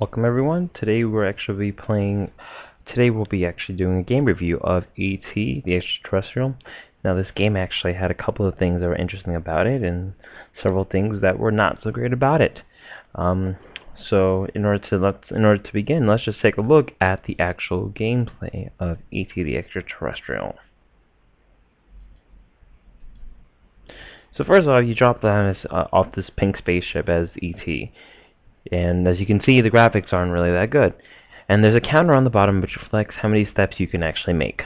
Welcome everyone. Today we'll be actually doing a game review of E.T. the Extraterrestrial. Now this game actually had a couple of things that were interesting about it and several things that were not so great about it. So in order to begin, let's just take a look at the actual gameplay of E.T. the Extraterrestrial. So first off, you drop down off this pink spaceship as E.T. And as you can see, the graphics aren't really that good. And there's a counter on the bottom which reflects how many steps you can actually make.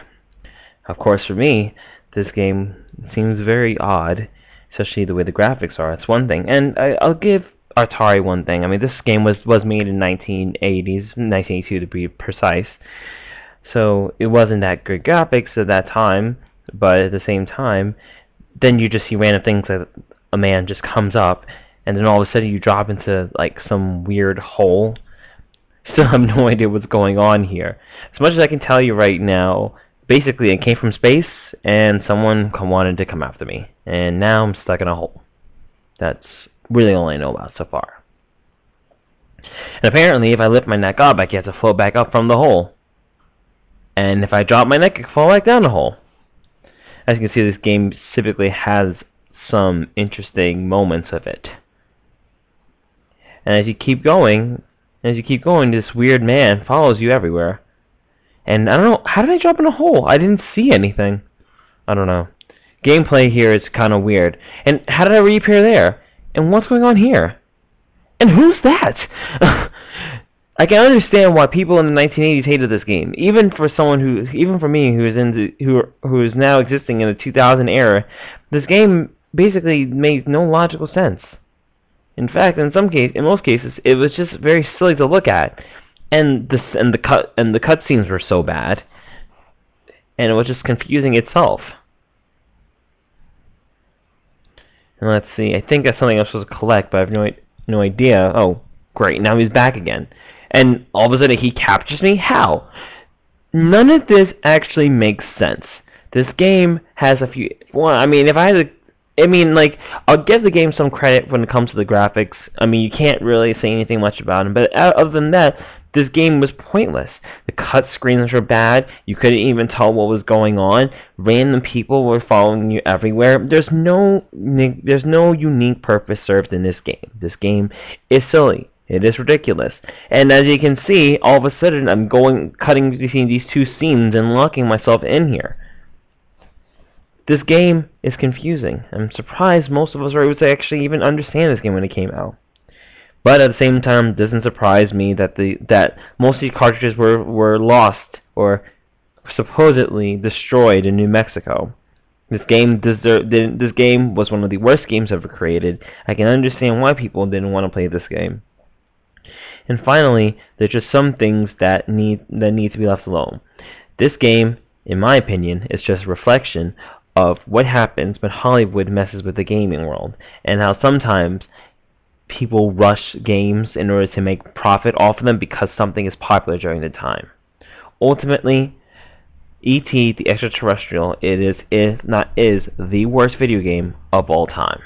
Of course, for me, this game seems very odd, especially the way the graphics are. It's one thing. And I'll give Atari one thing. I mean, this game was made in 1980s, 1982 to be precise. So it wasn't that good graphics at that time, but at the same time, then you just see random things like a man just comes up, and then all of a sudden you drop into like some weird hole. Still have no idea what's going on here. As much as I can tell you right now, basically it came from space and someone wanted to come after me. And now I'm stuck in a hole. That's really all I know about so far. And apparently if I lift my neck up, I get to float back up from the hole. And if I drop my neck, I can fall back down the hole. As you can see, this game specifically has some interesting moments of it. And as you keep going, this weird man follows you everywhere. And I don't know, how did I drop in a hole? I didn't see anything. I don't know. Gameplay here is kind of weird. And how did I reappear there? And what's going on here? And who's that? I can understand why people in the 1980s hated this game. Even for me who is now existing in the 2000 era, this game basically made no logical sense. In fact, in most cases, it was just very silly to look at, and the cutscenes were so bad, and it was just confusing itself. And let's see, I think that's something I'm supposed to collect, but I have no idea. Oh, great! Now he's back again, and all of a sudden he captures me. How? None of this actually makes sense. This game has a few. Well, I mean, like, I'll give the game some credit when it comes to the graphics. I mean, you can't really say anything much about them, but other than that, this game was pointless. The cut screens were bad. You couldn't even tell what was going on. Random people were following you everywhere. There's no unique purpose served in this game. This game is silly. It is ridiculous. And as you can see, all of a sudden, I'm cutting between these two scenes and locking myself in here. This game is confusing. I'm surprised most of us were able to actually even understand this game when it came out. But at the same time, it doesn't surprise me that most of the cartridges were lost or supposedly destroyed in New Mexico. This game was one of the worst games ever created. I can understand why people didn't want to play this game. And finally, there's just some things that need to be left alone. This game, in my opinion, is just a reflection of what happens when Hollywood messes with the gaming world, and how sometimes people rush games in order to make profit off of them because something is popular during the time. Ultimately, E.T. the Extraterrestrial is the worst video game of all time.